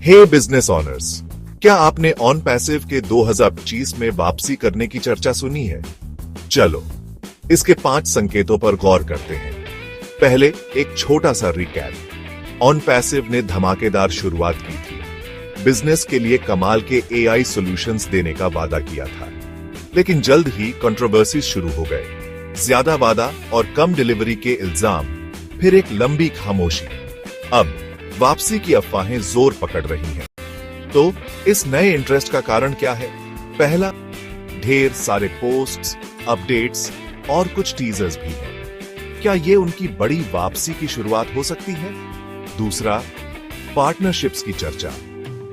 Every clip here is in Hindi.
हे बिजनेस ऑनर्स, क्या आपने ऑन पैसिव के 2025 में वापसी करने की चर्चा सुनी है? चलो इसके 5 संकेतों पर गौर करते हैं। पहले एक छोटा सा रिकैप। ऑन पैसिव ने धमाकेदार शुरुआत की थी। बिजनेस के लिए कमाल के एआई सॉल्यूशंस देने का वादा किया था, लेकिन जल्द ही कंट्रोवर्सीज शुरू हो गए। ज्यादा वादा और कम डिलीवरी के इल्जाम, फिर एक लंबी खामोशी। अब वापसी की अफवाहें जोर पकड़ रही हैं। तो इस नए इंटरेस्ट का कारण क्या है? पहला, ढेर सारे पोस्ट्स, अपडेट्स और कुछ टीजर्स भी हैं। क्या ये उनकी बड़ी वापसी की शुरुआत हो सकती है? दूसरा, पार्टनरशिप्स की चर्चा।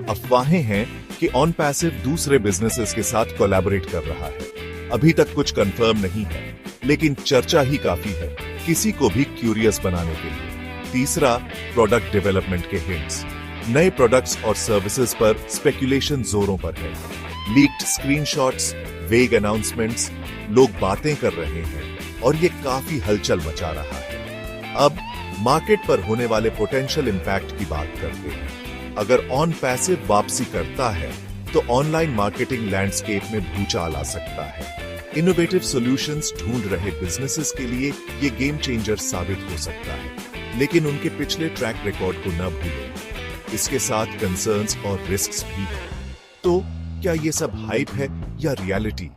अफवाहें हैं कि ऑन पैसिव दूसरे बिजनेसेस के साथ कोलैबोरेट कर रहा है। अभी तक कुछ कंफर्म नहीं है, लेकिन चर्चा ही काफी है किसी को भी क्यूरियस बनाने के लिए। तीसरा, प्रोडक्ट डेवलपमेंट के हिंट्स। नए प्रोडक्ट्स और सर्विसेज पर स्पेकुलेशन जोरों पर है। लीक्ड स्क्रीनशॉट्स, वेग अनाउंसमेंट्स, लोग बातें कर रहे हैं और ये काफी हलचल मचा रहा है। अब मार्केट पर होने वाले पोटेंशियल इंपैक्ट की बात करते हैं। अगर ऑन पैसिव वापसी करता है तो ऑनलाइन मार्केटिंग लैंडस्केप में भूचाल आ सकता है। इनोवेटिव सॉल्यूशंस ढूंढ रहे बिजनेसेस के लिए ये गेम चेंजर साबित हो सकता है, लेकिन उनके पिछले ट्रैक रिकॉर्ड को न भूलें। इसके साथ कंसर्न्स और रिस्क्स भी हैं। तो क्या ये सब हाइप है या रियलिटी?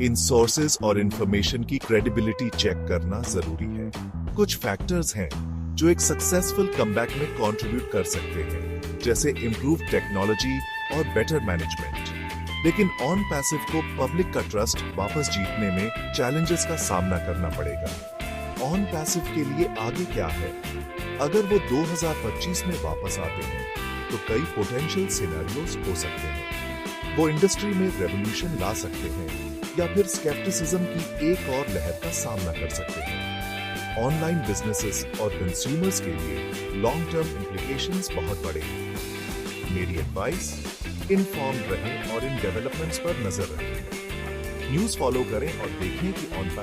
इन सोर्सेज और इंफॉर्मेशन की क्रेडिबिलिटी चेक करना जरूरी है। कुछ फैक्टर्स हैं जो एक सक्सेसफुल कमबैक में कंट्रीब्यूट कर सकते हैं, जैसे इंप्रूव टेक्नोलॉजी और बेटर मैनेजमेंट। लेकिन ऑन पैसिव को पब्लिक का ट्रस्ट वापस जीतने में चैलेंजेस का सामना करना पड़ेगा। ऑन पैसिव के लिए आगे क्या है? अगर वो 2025 में वापस आते हैं तो कई पोटेंशियल सिनेरियोस हो सकते हैं। वो इंडस्ट्री में रेवोल्यूशन ला सकते हैं या फिर स्केप्टिसिज्म की एक और लहर का सामना कर सकते हैं। ऑनलाइन बिजनेसेस और कंज्यूमर्स के लिए लॉन्ग टर्म इंप्लीकेशंस बहुत बड़े हैं। मेरी एडवाइस, इन्फॉर्म्ड रहें और इन डेवलपमेंट्स पर नजर रखें। न्यूज़ फॉलो करें और देखें कि ऑन